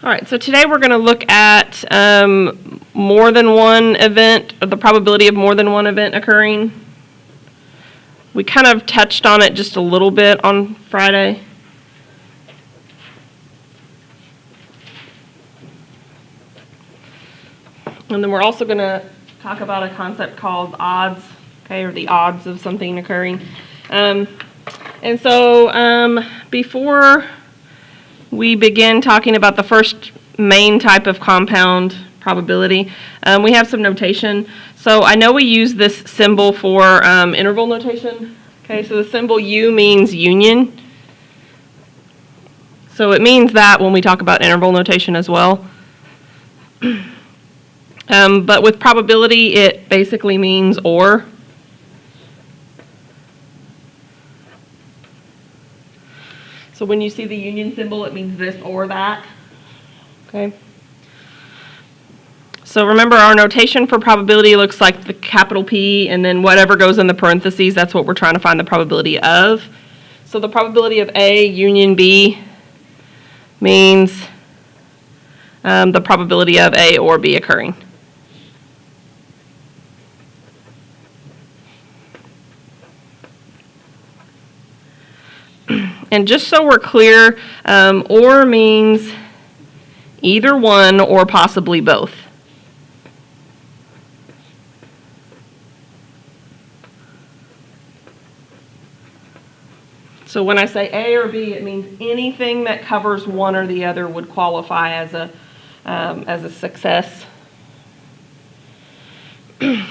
All right, so today we're going to look at more than one event, or the probability of more than one event occurring. We kind of touched on it just a little bit on Friday. And then we're also going to talk about a concept called odds, okay, or the odds of something occurring. And so before we begin talking about the first main type of compound probability, we have some notation. So I know we use this symbol for interval notation. Okay, so the symbol U means union. So it means that when we talk about interval notation as well. But with probability, it basically means or. So when you see the union symbol, it means this or that. Okay. So remember, our notation for probability looks like the capital P, and then whatever goes in the parentheses, that's what we're trying to find the probability of. So the probability of A union B means the probability of A or B occurring. And just so we're clear, or means either one or possibly both. So when I say A or B, it means anything that covers one or the other would qualify as a success. All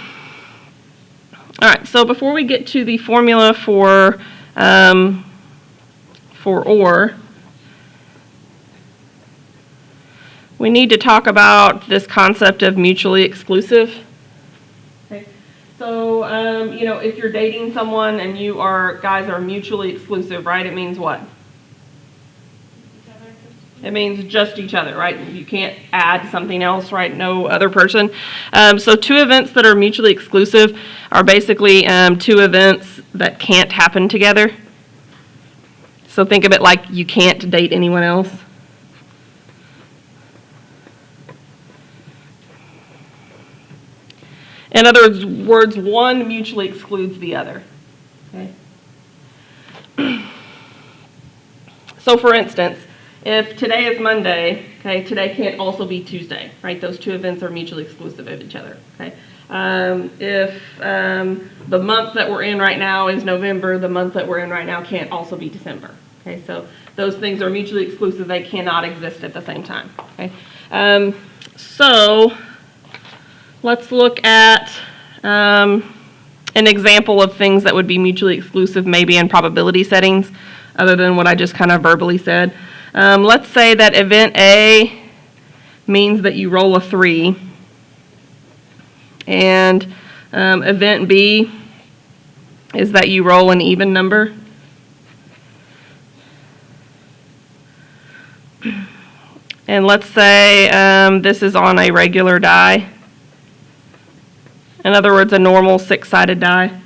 right, so before we get to the formula for or, we need to talk about this concept of mutually exclusive. Okay. So, if you're dating someone and guys are mutually exclusive, right? It means what? It means just each other, right? You can't add something else, right? No other person. So two events that are mutually exclusive are basically two events that can't happen together. So think of it like you can't date anyone else. In other words, one mutually excludes the other. Okay? So for instance, if today is Monday, okay, today can't also be Tuesday, right? Those two events are mutually exclusive of each other, okay? If the month that we're in right now is November, the month that we're in right now can't also be December. Okay, so those things are mutually exclusive. They cannot exist at the same time. Okay, so let's look at an example of things that would be mutually exclusive, maybe in probability settings, other than what I just kind of verbally said. Let's say that event A means that you roll a 3, and event B is that you roll an even number. And let's say this is on a regular die. In other words, a normal 6-sided die.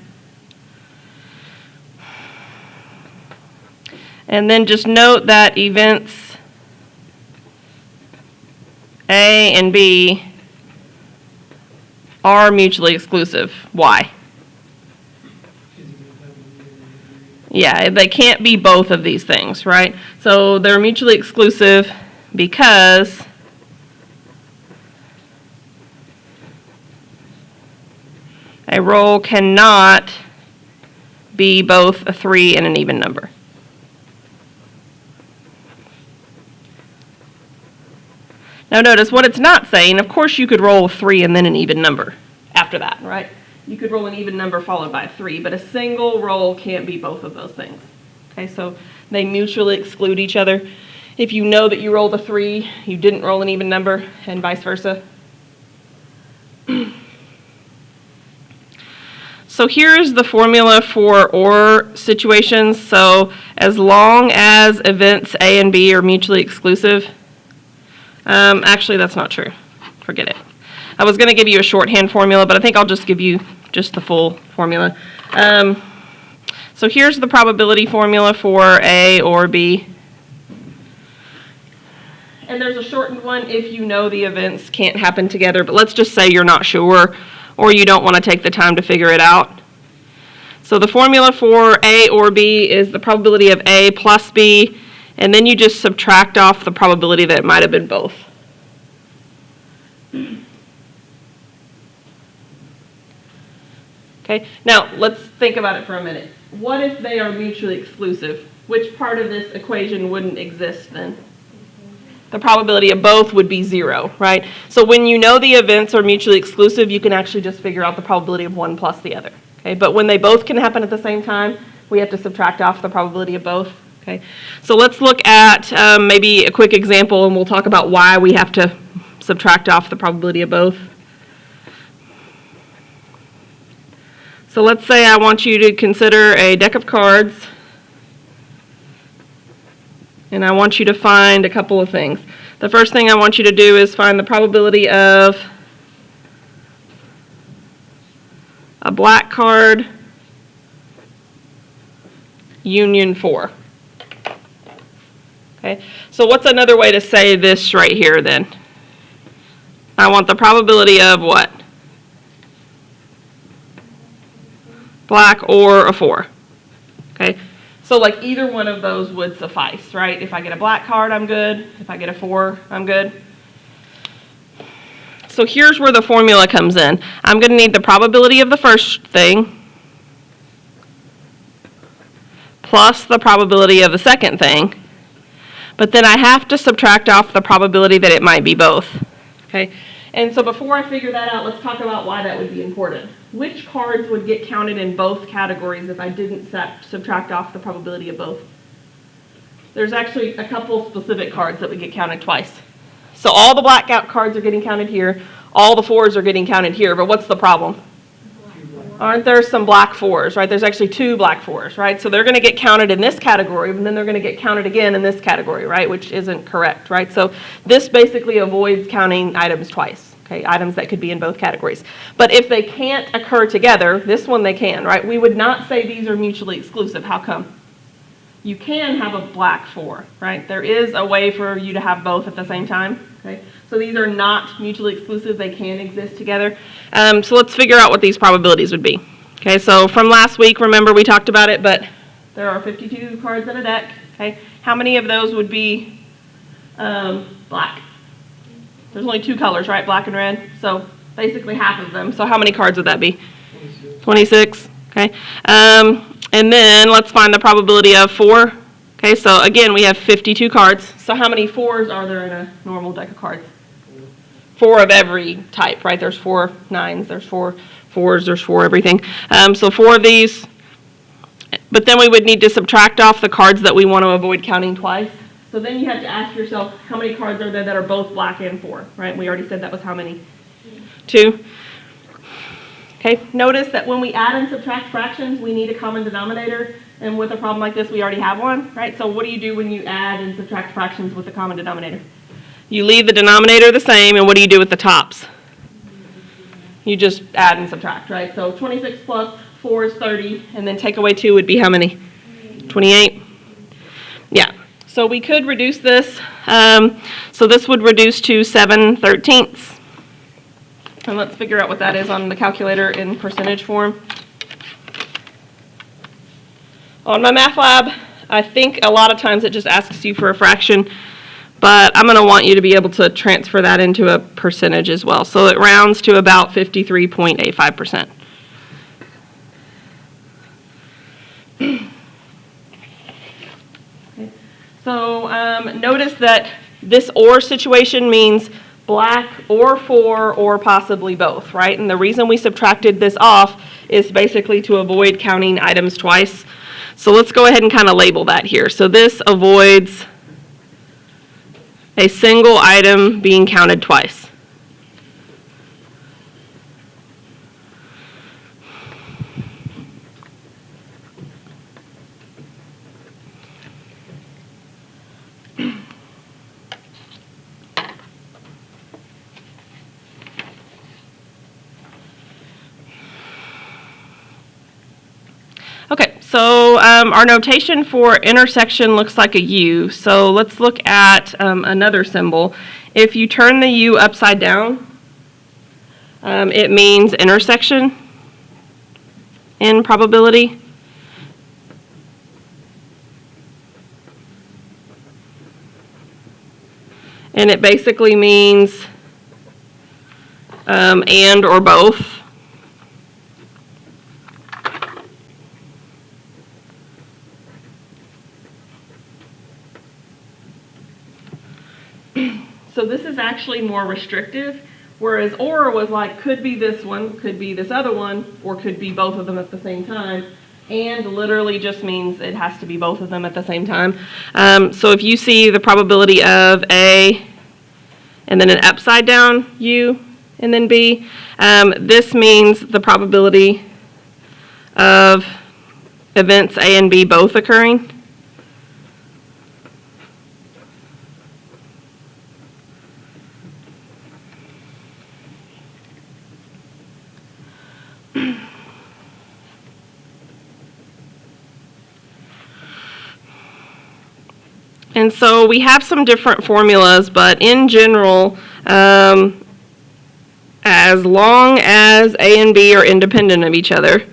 And then just note that events A and B are mutually exclusive. Why? Yeah, they can't be both of these things, right? So they're mutually exclusive because a roll cannot be both a 3 and an even number. Now notice what it's not saying. Of course you could roll a 3 and then an even number after that, right? You could roll an even number followed by a 3, but a single roll can't be both of those things. Okay, so they mutually exclude each other. If you know that you rolled a 3, you didn't roll an even number, and vice versa. So here's the formula for or situations. So as long as events A and B are mutually exclusive, actually that's not true. Forget it. I was going to give you a shorthand formula, but I think I'll just give you just the full formula. So here's the probability formula for A or B. And there's a shortened one if you know the events can't happen together, but let's just say you're not sure or you don't want to take the time to figure it out. So the formula for A or B is the probability of A plus B, and then you just subtract off the probability that it might have been both. Okay, now let's think about it for a minute. What if they are mutually exclusive? Which part of this equation wouldn't exist then? The probability of both would be 0, right? So when you know the events are mutually exclusive, you can actually just figure out the probability of one plus the other. Okay, but when they both can happen at the same time, we have to subtract off the probability of both. Okay, so let's look at maybe a quick example, and we'll talk about why we have to subtract off the probability of both. So let's say I want you to consider a deck of cards, and I want you to find a couple of things. The first thing I want you to do is find the probability of a black card, union 4. Okay, so what's another way to say this right here then? I want the probability of what? Black or a 4. Okay, so like either one of those would suffice, right? If I get a black card, I'm good. If I get a 4, I'm good. So here's where the formula comes in. I'm going to need the probability of the first thing plus the probability of the second thing, but then I have to subtract off the probability that it might be both. Okay, and so before I figure that out, let's talk about why that would be important. Which cards would get counted in both categories if I didn't subtract off the probability of both? There's actually a couple specific cards that would get counted twice. So all the blackout cards are getting counted here, all the 4s are getting counted here, but what's the problem? Aren't there some black 4s, right? There's actually 2 black 4s, right? So they're going to get counted in this category, and then they're going to get counted again in this category, right? Which isn't correct, right? So this basically avoids counting items twice, okay? Items that could be in both categories. But if they can't occur together, this one they can, right? We would not say these are mutually exclusive. How come? You can have a black 4, right? There is a way for you to have both at the same time, okay? So these are not mutually exclusive. They can exist together. So let's figure out what these probabilities would be. Okay, so from last week, remember we talked about it, but there are 52 cards in a deck, okay? How many of those would be black? There's only 2 colors, right? Black and red. So basically half of them. So how many cards would that be? 26, okay? And then let's find the probability of 4. Okay, so again, we have 52 cards. So how many 4s are there in a normal deck of cards? 4 of every type, right? There's 4 9s, there's 4 4s, there's 4 everything. So 4 of these. But then we would need to subtract off the cards that we want to avoid counting twice. So then you have to ask yourself, how many cards are there that are both black and 4, right? We already said that was how many? 2. Okay, notice that when we add and subtract fractions, we need a common denominator. And with a problem like this, we already have one, right? So what do you do when you add and subtract fractions with a common denominator? You leave the denominator the same, and what do you do with the tops? You just add and subtract, right? So 26 plus 4 is 30, and then take away 2 would be how many? 28. Yeah, so we could reduce this. So this would reduce to 7/13. And let's figure out what that is on the calculator in percentage form. On my math lab, I think a lot of times it just asks you for a fraction, but I'm going to want you to be able to transfer that into a percentage as well. So it rounds to about 53.85%. Okay. So notice that this or situation means black or 4 or possibly both, right? And the reason we subtracted this off is basically to avoid counting items twice. So let's go ahead and kind of label that here. So this avoids a single item being counted twice. Okay, so our notation for intersection looks like a U. So let's look at another symbol. If you turn the U upside down, it means intersection in probability. And it basically means and or both. So this is actually more restrictive, whereas or was like could be this one, could be this other one, or could be both of them at the same time. And literally just means it has to be both of them at the same time. So if you see the probability of A and then an upside down U and then B, this means the probability of events A and B both occurring. And so we have some different formulas, but in general, as long as A and B are independent of each other,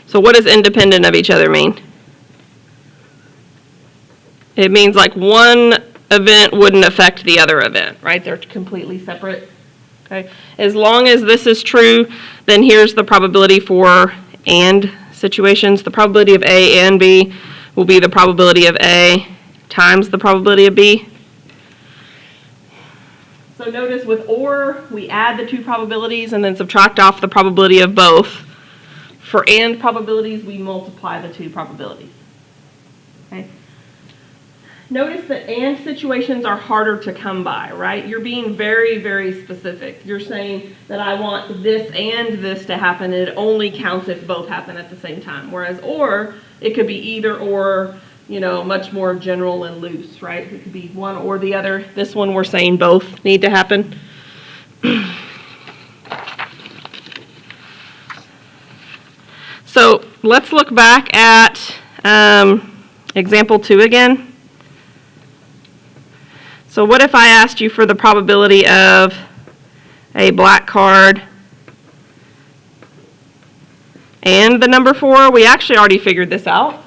so what does independent of each other mean? It means like one event wouldn't affect the other event, right? They're completely separate. Okay. As long as this is true, then here's the probability for and situations. The probability of A and B will be the probability of A times the probability of B. So notice with or, we add the two probabilities and then subtract off the probability of both. For and probabilities, we multiply the two probabilities. Okay. Notice that and situations are harder to come by, right? You're being very, very specific. You're saying that I want this and this to happen. It only counts if both happen at the same time. Whereas or, it could be either or, much more general and loose, right? It could be one or the other. This one we're saying both need to happen. So let's look back at example 2 again. So what if I asked you for the probability of a black card and the number 4? We actually already figured this out.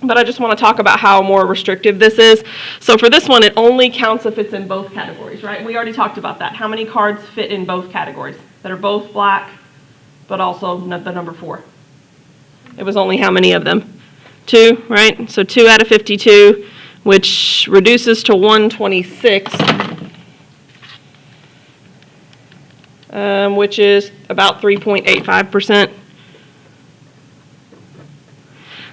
But I just want to talk about how more restrictive this is. So for this one, it only counts if it's in both categories, right? We already talked about that. How many cards fit in both categories that are both black, but also the number 4? It was only how many of them? 2, right? So 2 out of 52, which reduces to 1/26, which is about 3.85%.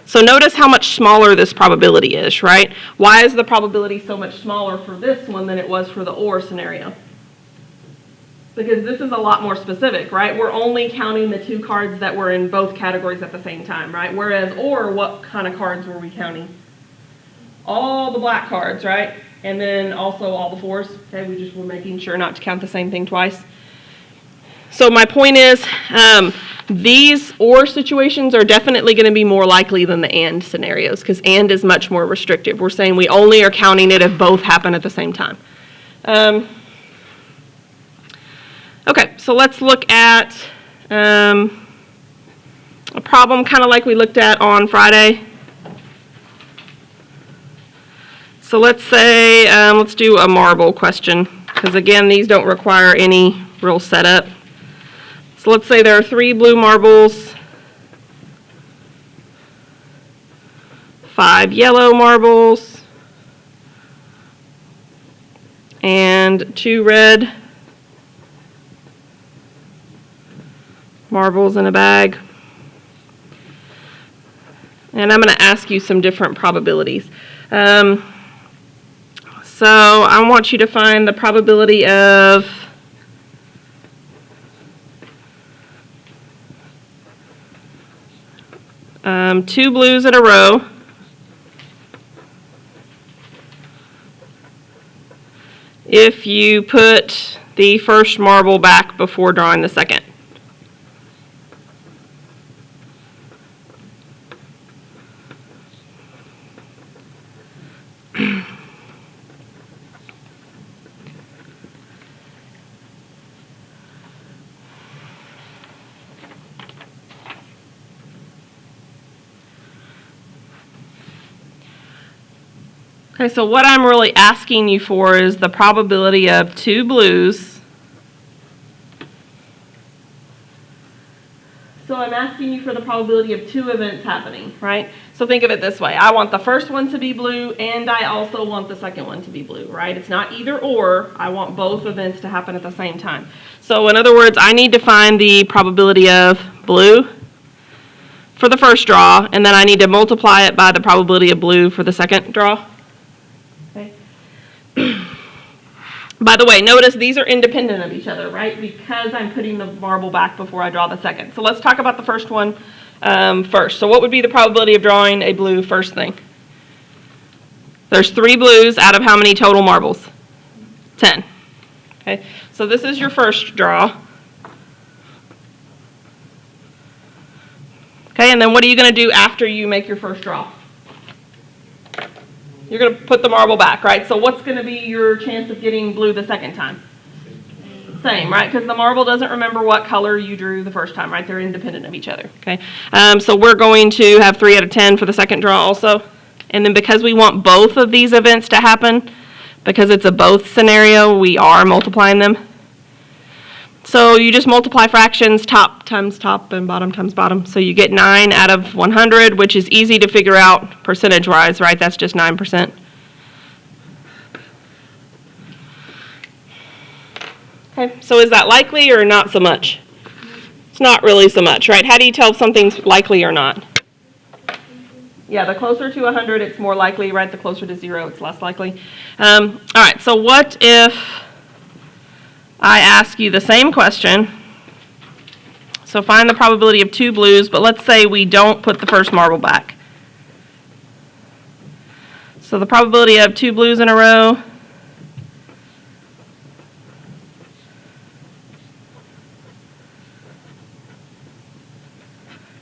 So notice how much smaller this probability is, right? Why is the probability so much smaller for this one than it was for the or scenario? Because this is a lot more specific, right? We're only counting the 2 cards that were in both categories at the same time, right? Whereas or, what kind of cards were we counting? All the black cards, right? And then also all the 4s. Okay, we just were making sure not to count the same thing twice. So my point is, these or situations are definitely going to be more likely than the and scenarios, because and is much more restrictive. We're saying we only are counting it if both happen at the same time. Okay, so let's look at a problem kind of like we looked at on Friday. So let's say, let's do a marble question, because again, these don't require any real setup. So let's say there are 3 blue marbles, 5 yellow marbles, and 2 red marbles in a bag. And I'm going to ask you some different probabilities. So I want you to find the probability of two blues in a row if you put the first marble back before drawing the second? Okay, so what I'm really asking you for is the probability of 2 blues. So I'm asking you for the probability of 2 events happening, right? So think of it this way. I want the first one to be blue, and I also want the second one to be blue, right? It's not either or. I want both events to happen at the same time. So in other words, I need to find the probability of blue for the first draw, and then I need to multiply it by the probability of blue for the second draw. Okay. By the way, notice these are independent of each other, right? Because I'm putting the marble back before I draw the second. So let's talk about the first one first. So what would be the probability of drawing a blue first thing? There's 3 blues out of how many total marbles? 10. Okay, so this is your first draw. Okay, and then what are you going to do after you make your first draw? You're going to put the marble back, right? So what's going to be your chance of getting blue the second time? Same, right? Because the marble doesn't remember what color you drew the first time, right? They're independent of each other, okay? So we're going to have 3 out of 10 for the second draw also. And then because we want both of these events to happen, because it's a both scenario, we are multiplying them. So you just multiply fractions, top times top and bottom times bottom. So you get 9 out of 100, which is easy to figure out percentage-wise, right? That's just 9%. Okay, so is that likely or not so much? It's not really so much, right? How do you tell if something's likely or not? Yeah, the closer to 100, it's more likely, right? The closer to 0, it's less likely. All right, so what if I ask you the same question? So find the probability of 2 blues, but let's say we don't put the first marble back. So the probability of 2 blues in a row.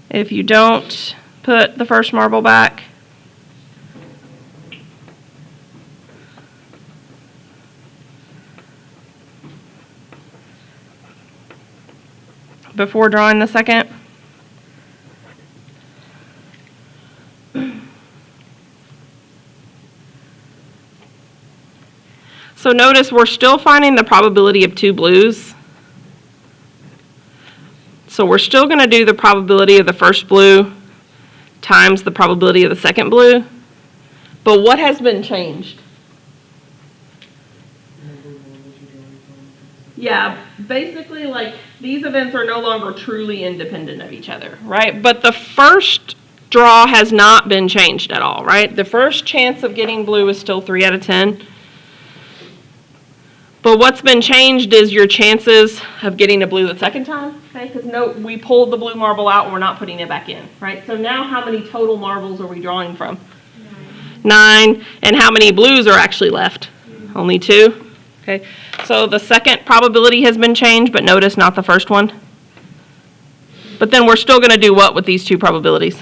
If you don't put the first marble back. Before drawing the second. So notice we're still finding the probability of 2 blues. So we're still going to do the probability of the first blue times the probability of the second blue. But what has been changed? Yeah, basically, like, these events are no longer truly independent of each other, right? But the first draw has not been changed at all, right? The first chance of getting blue is still 3 out of 10. But what's been changed is your chances of getting a blue the second time, okay? Because note, we pulled the blue marble out and we're not putting it back in, right? So now how many total marbles are we drawing from? 9. And how many blues are actually left? Only 2. Okay, so the second probability has been changed, but notice not the first one. But then we're still going to do what with these 2 probabilities?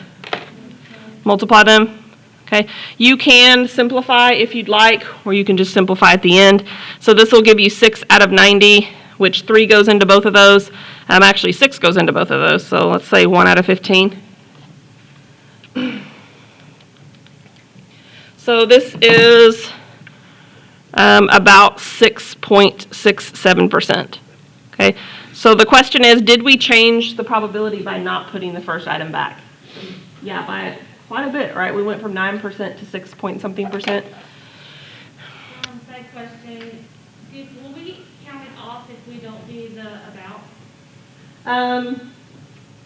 Multiply them. Okay, you can simplify if you'd like, or you can just simplify at the end. So this will give you 6 out of 90, which 3 goes into both of those. Actually, 6 goes into both of those, so let's say 1 out of 15. So this is about 6.67%. Okay, so the question is, did we change the probability by not putting the first item back? Yeah, by quite a bit, right? We went from 9% to 6 point something percent. Side question, will we count it off if we don't do the about?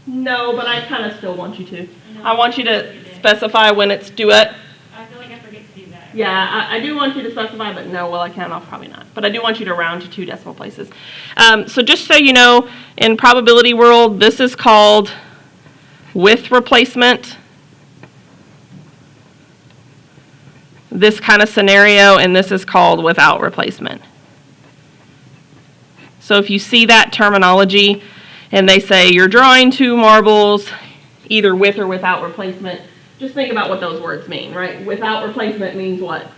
No, but I kind of still want you to. I want you to specify when it's duet. I feel like I forget to do that. Yeah, I do want you to specify, but no, will I count off? Probably not. But I do want you to round to 2 decimal places. So just so you know, in probability world, this is called with replacement. This kind of scenario, and this is called without replacement. So if you see that terminology and they say you're drawing 2 marbles either with or without replacement, just think about what those words mean, right? Without replacement means what?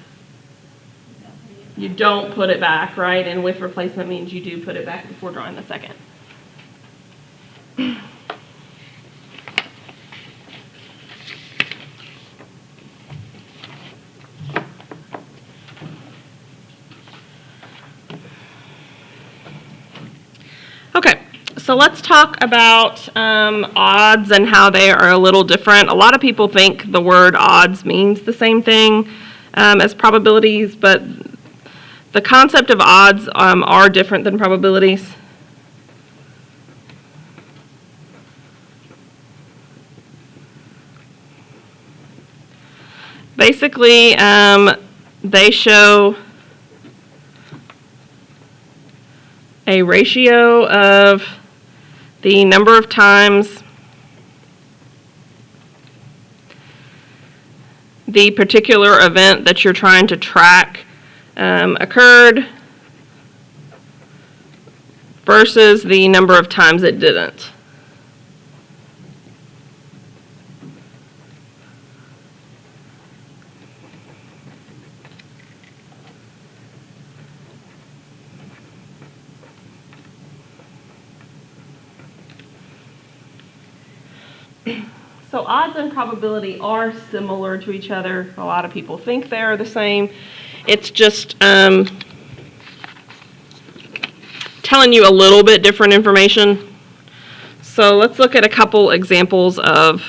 You don't put it back, right? And with replacement means you do put it back before drawing the second. Okay, so let's talk about odds and how they are a little different. A lot of people think the word odds means the same thing as probabilities, but the concept of odds are different than probabilities. Basically, they show a ratio of the number of times the particular event that you're trying to track occurred versus the number of times it didn't. So odds and probability are similar to each other. A lot of people think they're the same. It's just telling you a little bit different information. So let's look at a couple examples of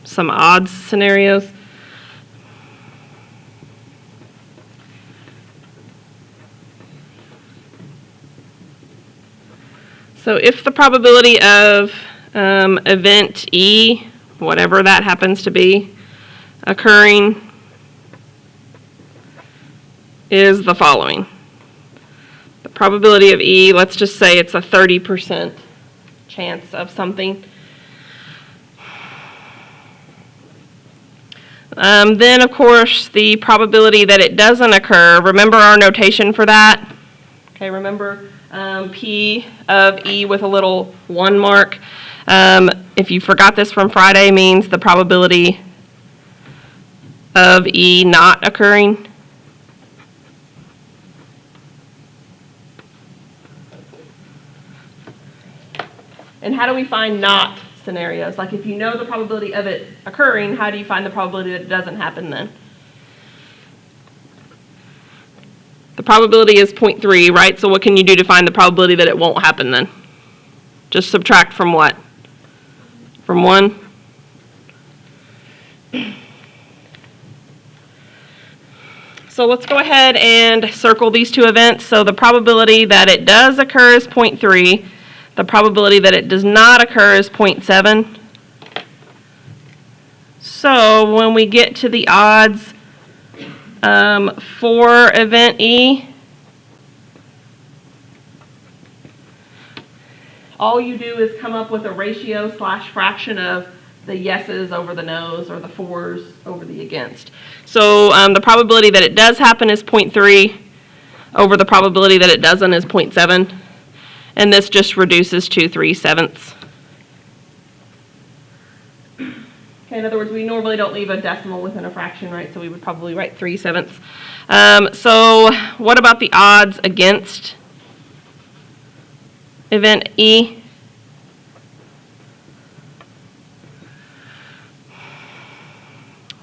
some odds scenarios. So if the probability of event E, whatever that happens to be, occurring is the following. The probability of E, let's just say it's a 30% chance of something. Then, of course, the probability that it doesn't occur, remember our notation for that? Okay, remember P of E with a little 1 mark. If you forgot this from Friday, means the probability of E not occurring. And how do we find not scenarios? Like if you know the probability of it occurring, how do you find the probability that it doesn't happen then? The probability is 0.3, right? So what can you do to find the probability that it won't happen then? Just subtract from what? From 1? So let's go ahead and circle these 2 events. So the probability that it does occur is 0.3. The probability that it does not occur is 0.7. So when we get to the odds for event E, all you do is come up with a ratio / fraction of the yeses over the no's or the fours over the against. So the probability that it does happen is 0.3 over the probability that it doesn't is 0.7. And this just reduces to 3/7. Okay, in other words, we normally don't leave a decimal within a fraction, right? So we would probably write 3/7. So what about the odds against event E?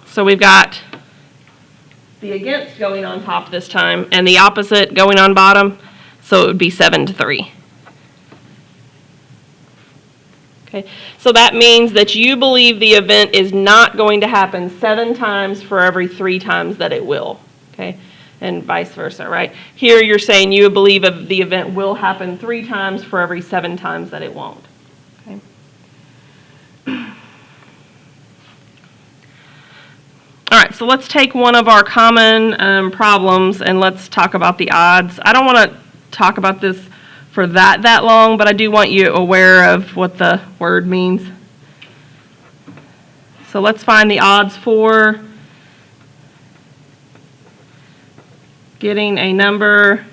So we've got the against going on top this time and the opposite going on bottom. So it would be 7-3. Okay, so that means that you believe the event is not going to happen 7 times for every 3 times that it will, okay, and vice versa, right? Here you're saying you believe the event will happen 3 times for every 7 times that it won't, okay? All right, so let's take one of our common problems and let's talk about the odds. I don't want to talk about this for that long, but I do want you aware of what the word means. So let's find the odds for getting a number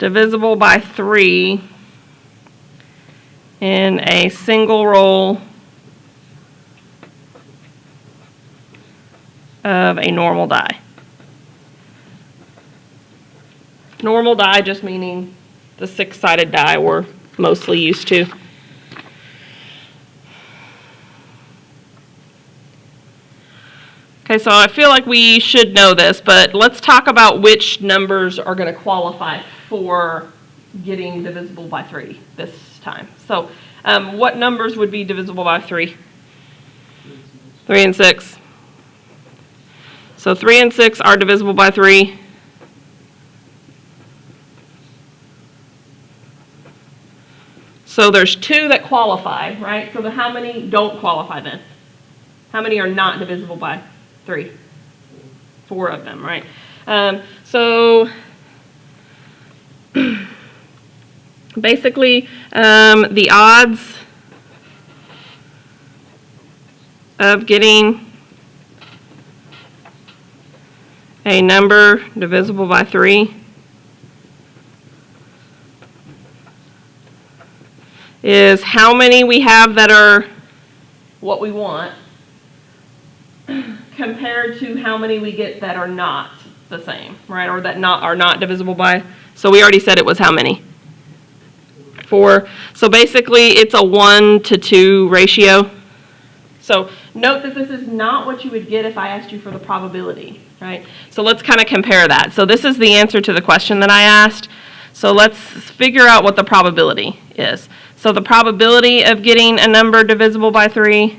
divisible by 3 in a single roll of a normal die. Normal die just meaning the 6-sided die we're mostly used to. Okay, so I feel like we should know this, but let's talk about which numbers are going to qualify for getting divisible by 3 this time. So what numbers would be divisible by 3? 3 and 6. So 3 and 6 are divisible by 3. So there's 2 that qualify, right? So how many don't qualify then? How many are not divisible by 3? 4 of them, right? So basically, the odds of getting a number divisible by 3 is how many we have that are what we want compared to how many we get that are not the same, right? Or that are not divisible by. So we already said it was how many? 4. So basically it's a 1 to 2 ratio. So note that this is not what you would get if I asked you for the probability, right? So let's kind of compare that. So this is the answer to the question that I asked. So let's figure out what the probability is. So the probability of getting a number divisible by 3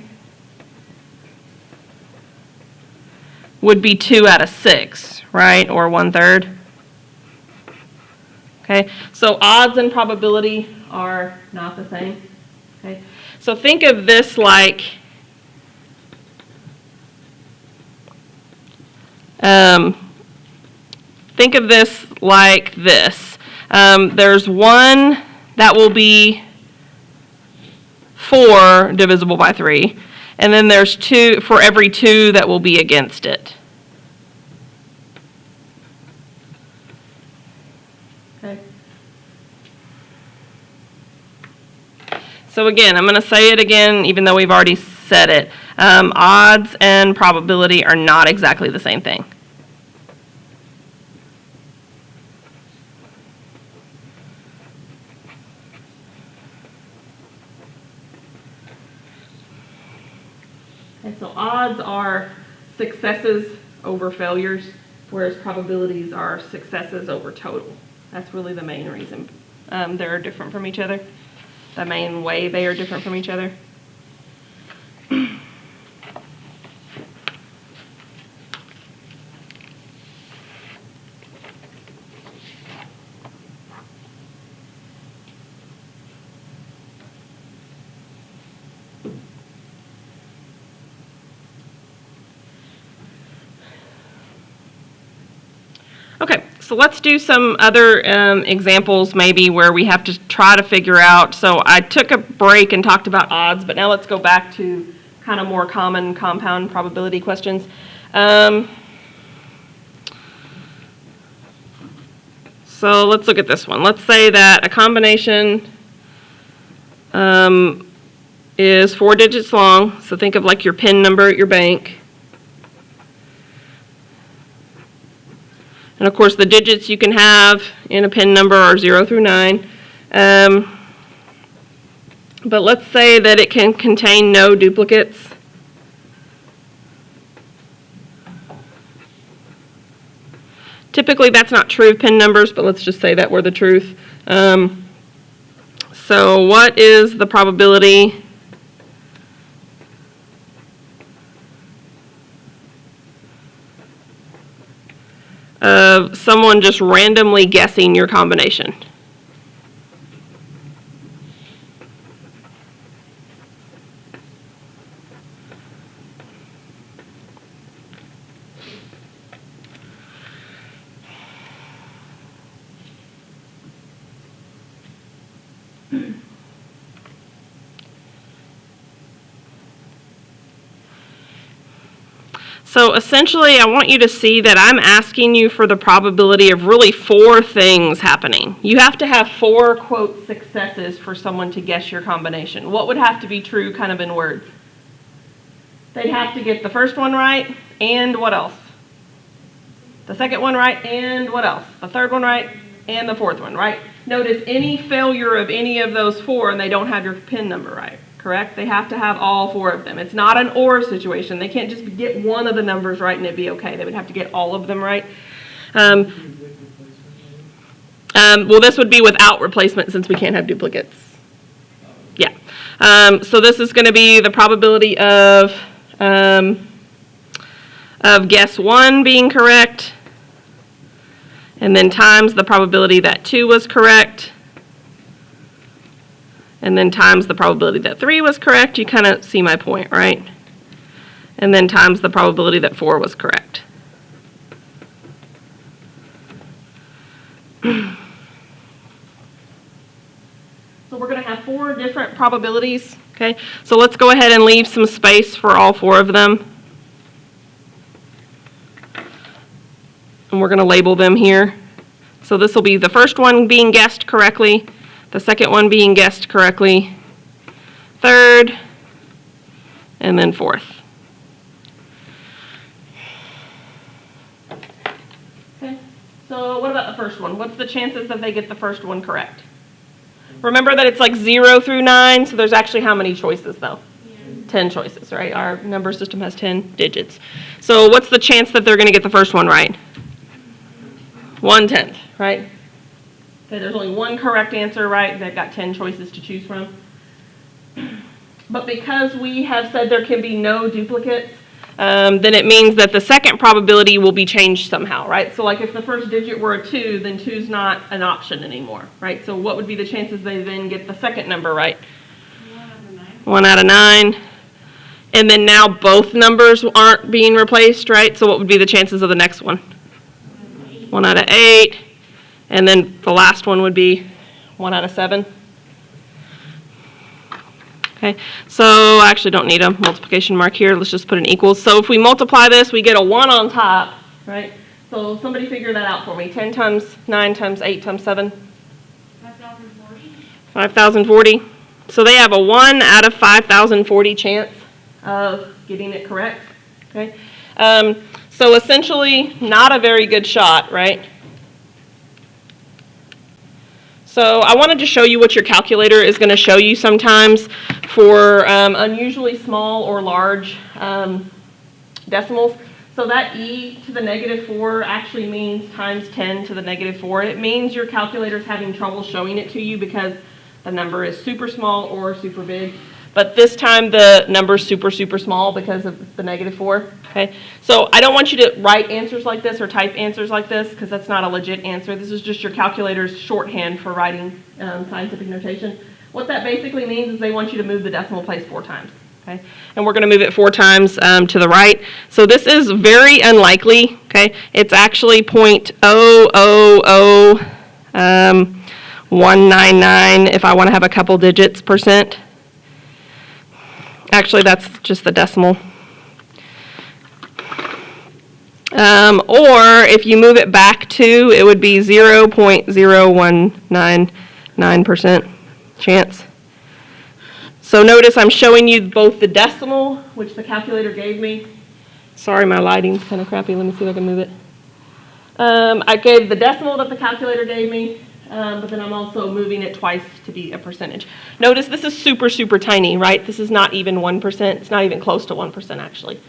would be 2 out of 6, right? Or 1/3. Okay, so odds and probability are not the same. Okay, so think of this like this. There's one that will be 4 divisible by 3, and then there's 2 for every 2 that will be against it. Okay. So again, I'm going to say it again, even though we've already said it. Odds and probability are not exactly the same thing. And so odds are successes over failures, whereas probabilities are successes over total. That's really the main reason they're different from each other. The main way they are different from each other. Okay, so let's do some other examples maybe where we have to try to figure out. So I took a break and talked about odds, but now let's go back to kind of more common compound probability questions. So let's look at this one. Let's say that a combination is 4 digits long. So think of like your PIN number at your bank. And of course, the digits you can have in a PIN number are 0 through 9. But let's say that it can contain no duplicates. Typically, that's not true of PIN numbers, but let's just say that we're the truth. So what is the probability of someone just randomly guessing your combination? So essentially, I want you to see that I'm asking you for the probability of really 4 things happening. You have to have 4, quote, successes for someone to guess your combination. What would have to be true kind of in words? They'd have to get the first one right, and what else? The second one right, and what else? The third one right, and the fourth one, right? Notice any failure of any of those 4 and they don't have your PIN number right, correct? They have to have all 4 of them. It's not an or situation. They can't just get one of the numbers right and it'd be okay. They would have to get all of them right. Well, this would be without replacement since we can't have duplicates. Yeah. So this is going to be the probability of guess 1 being correct, and then times the probability that 2 was correct, and then times the probability that 3 was correct. You kind of see my point, right? And then times the probability that 4 was correct. So we're going to have 4 different probabilities, okay? So let's go ahead and leave some space for all 4 of them. And we're going to label them here. So this will be the first one being guessed correctly, the second one being guessed correctly, third, and then fourth. Okay, so what about the first one? What's the chances that they get the first one correct? Remember that it's like 0 through 9, so there's actually how many choices though? 10 choices, right? Our number system has 10 digits. So what's the chance that they're going to get the first one right? 1/10, right? Okay, there's only one correct answer, right? They've got 10 choices to choose from. But because we have said there can be no duplicates, then it means that the second probability will be changed somehow, right? So like if the first digit were a 2, then 2's not an option anymore, right? So what would be the chances they then get the second number right? 1 out of 9. And then now both numbers aren't being replaced, right? So what would be the chances of the next one? 1 out of 8. And then the last one would be 1 out of 7. Okay, so I actually don't need a multiplication mark here. Let's just put an equals. So if we multiply this, we get a 1 on top, right? So somebody figure that out for me. 10 times 9 times 8 times 7? 5,040. 5,040. So they have a 1 out of 5,040 chance of getting it correct. Okay. So essentially, not a very good shot, right? So I wanted to show you what your calculator is going to show you sometimes for unusually small or large decimals. So that e to the -4 actually means times 10 to the -4. It means your calculator's having trouble showing it to you because the number is super small or super big. But this time the number's super, super small because of the -4, okay? So I don't want you to write answers like this or type answers like this because that's not a legit answer. This is just your calculator's shorthand for writing scientific notation. What that basically means is they want you to move the decimal place 4 times, okay? And we're going to move it 4 times to the right. So this is very unlikely, okay? It's actually 0.000199 if I want to have a couple digits percent. Actually, that's just the decimal. Or if you move it back 2, it would be 0.0199% chance. So notice I'm showing you both the decimal, which the calculator gave me. Sorry, my lighting's kind of crappy. Let me see if I can move it. I gave the decimal that the calculator gave me, but then I'm also moving it twice to be a percentage. Notice this is super, super tiny, right? This is not even 1%. It's not even close to 1%, actually.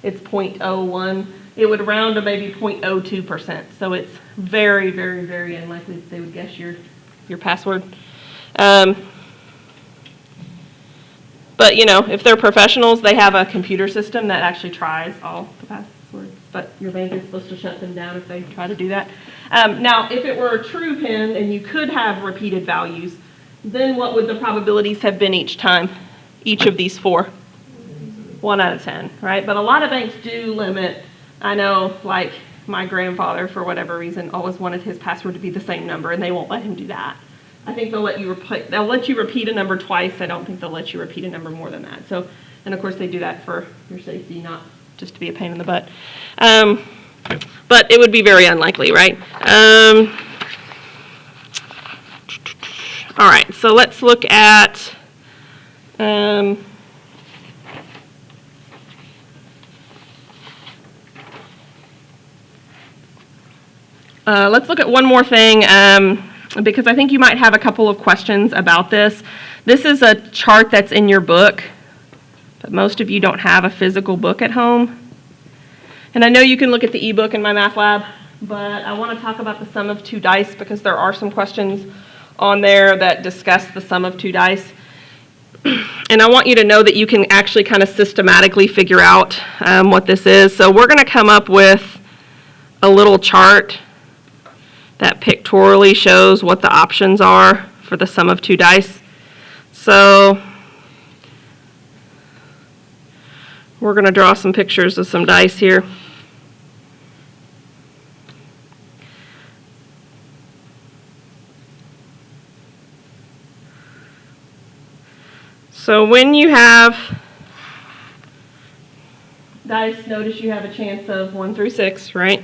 It's 0.01. It would round to maybe 0.02%. So it's very, very, very unlikely that they would guess your password. But, you know, if they're professionals, they have a computer system that actually tries all the passwords. But your bank is supposed to shut them down if they try to do that. Now, if it were a true PIN and you could have repeated values, then what would the probabilities have been each time, each of these 4? 1 out of 10, right? But a lot of banks do limit. I know, like, my grandfather, for whatever reason, always wanted his password to be the same number, and they won't let him do that. I think they'll let you repeat a number twice. I don't think they'll let you repeat a number more than that. So, and of course, they do that for your safety, not just to be a pain in the butt. But it would be very unlikely, right? All right, so let's look at let's look at one more thing, because I think you might have a couple of questions about this. This is a chart that's in your book, but most of you don't have a physical book at home. And I know you can look at the ebook in my math lab, but I want to talk about the sum of two dice because there are some questions on there that discuss the sum of two dice. And I want you to know that you can actually kind of systematically figure out what this is. So we're going to come up with a little chart that pictorially shows what the options are for the sum of two dice. So we're going to draw some pictures of some dice here. So when you have dice, notice you have a chance of 1 through 6, right?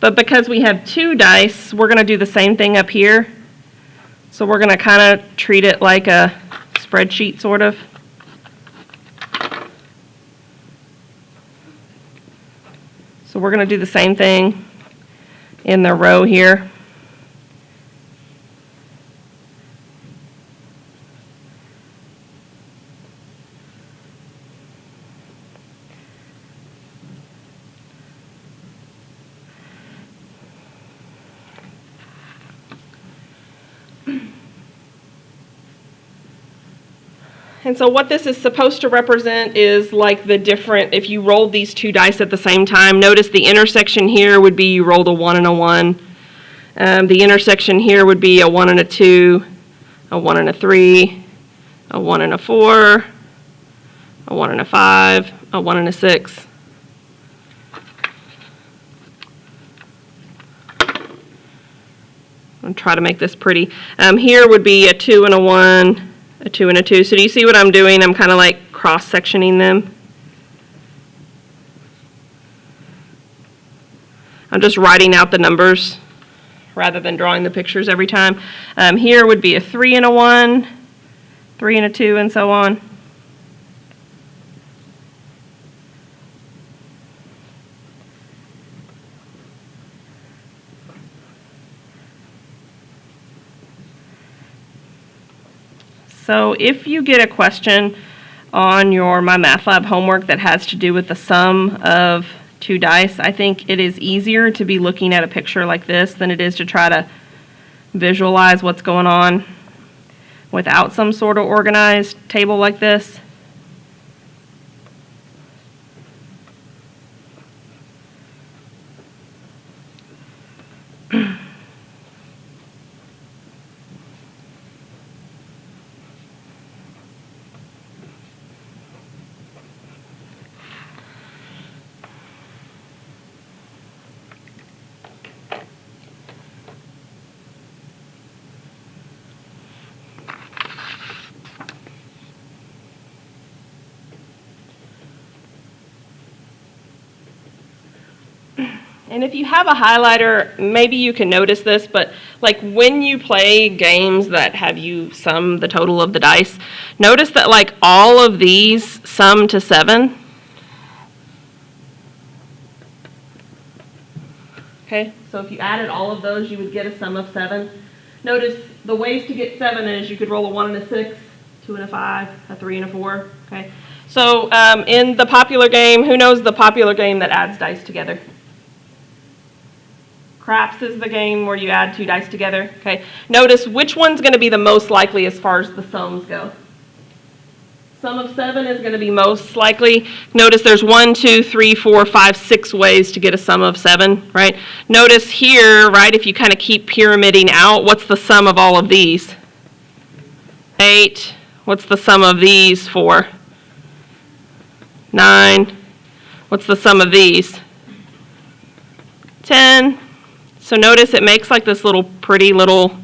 But because we have two dice, we're going to do the same thing up here. So we're going to kind of treat it like a spreadsheet, sort of. So we're going to do the same thing in the row here. And so what this is supposed to represent is like the different, if you rolled these two dice at the same time, notice the intersection here would be you rolled a 1 and a 1. The intersection here would be a 1 and a 2, a 1 and a 3, a 1 and a 4, a 1 and a 5, a 1 and a 6. I'll try to make this pretty. Here would be a 2 and a 1, a 2 and a 2. So do you see what I'm doing? I'm kind of like cross-sectioning them. I'm just writing out the numbers rather than drawing the pictures every time. Here would be a 3 and a 1, 3 and a 2, and so on. So if you get a question on your My Math Lab homework that has to do with the sum of two dice, I think it is easier to be looking at a picture like this than it is to try to visualize what's going on without some sort of organized table like this. And if you have a highlighter, maybe you can notice this, but like when you play games that have you sum the total of the dice, notice that like all of these sum to 7. Okay, so if you added all of those, you would get a sum of 7. Notice the ways to get 7 is you could roll a 1 and a 6, 2 and a 5, a 3 and a 4. Okay, so in the popular game, who knows the popular game that adds dice together? Craps is the game where you add two dice together. Okay, notice which one's going to be the most likely as far as the sums go. Sum of 7 is going to be most likely. Notice there's 1, 2, 3, 4, 5, 6 ways to get a sum of 7, right? Notice here, right, if you kind of keep pyramiding out, what's the sum of all of these? 8. What's the sum of these? 4. 9. What's the sum of these? 10. So notice it makes like this little pretty little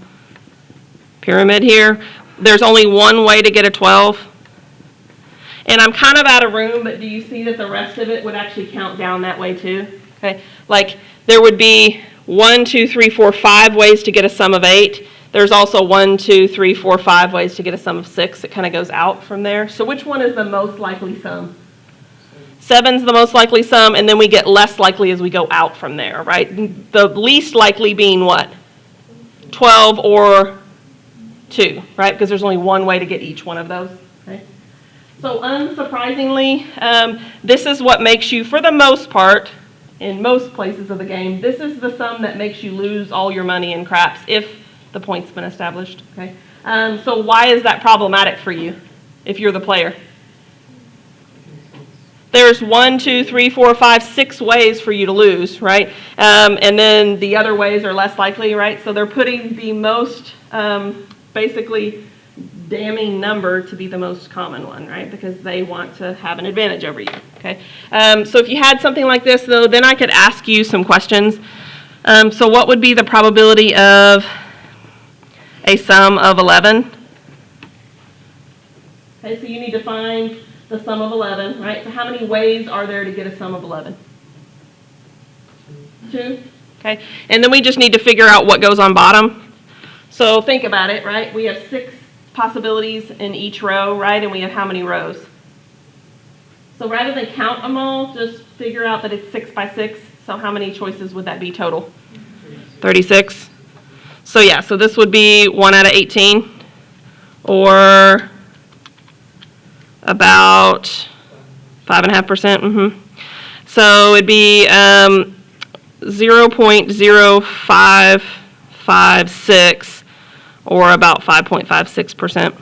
pyramid here. There's only one way to get a 12. And I'm kind of out of room, but do you see that the rest of it would actually count down that way too? Okay, like there would be 1, 2, 3, 4, 5 ways to get a sum of 8. There's also 1, 2, 3, 4, 5 ways to get a sum of 6. It kind of goes out from there. So which one is the most likely sum? 7's the most likely sum, and then we get less likely as we go out from there, right? The least likely being what? 12 or 2, right? Because there's only one way to get each one of those. Okay? So unsurprisingly, this is what makes you, for the most part, in most places of the game, this is the sum that makes you lose all your money in craps if the point's been established. Okay? So why is that problematic for you if you're the player? There's 1, 2, 3, 4, 5, 6 ways for you to lose, right? And then the other ways are less likely, right? So they're putting the most, basically, damning number to be the most common one, right? Because they want to have an advantage over you, okay? So if you had something like this, though, then I could ask you some questions. So what would be the probability of a sum of 11? Okay, so you need to find the sum of 11, right? So how many ways are there to get a sum of 11? 2. Okay, and then we just need to figure out what goes on bottom. So think about it, right? We have 6 possibilities in each row, right? And we have how many rows? So rather than count them all, just figure out that it's 6 by 6. So how many choices would that be total? 36. So yeah, so this would be 1 out of 18, or about 5.5%. So it'd be 0.0556, or about 5.56%.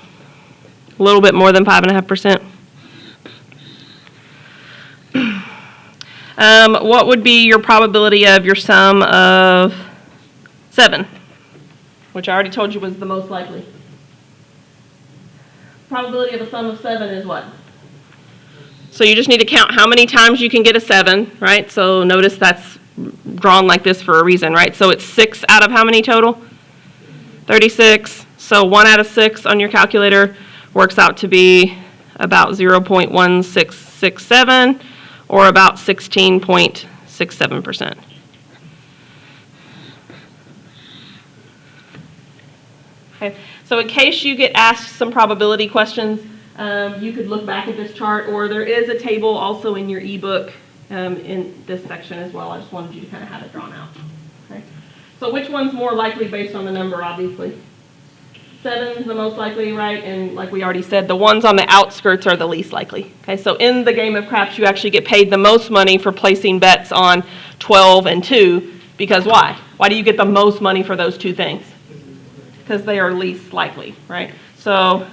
A little bit more than 5.5%. What would be your probability of your sum of 7, which I already told you was the most likely? Probability of a sum of 7 is what? So you just need to count how many times you can get a 7, right? So notice that's drawn like this for a reason, right? So it's 6 out of how many total? 36. So 1 out of 6 on your calculator works out to be about 0.1667, or about 16.67%. Okay, so in case you get asked some probability questions, you could look back at this chart, or there is a table also in your ebook in this section as well. I just wanted you to kind of have it drawn out. Okay, so which one's more likely based on the number, obviously? 7's the most likely, right? And like we already said, the ones on the outskirts are the least likely. Okay, so in the game of craps, you actually get paid the most money for placing bets on 12 and 2, because why? Why do you get the most money for those two things? Because they are least likely, right? So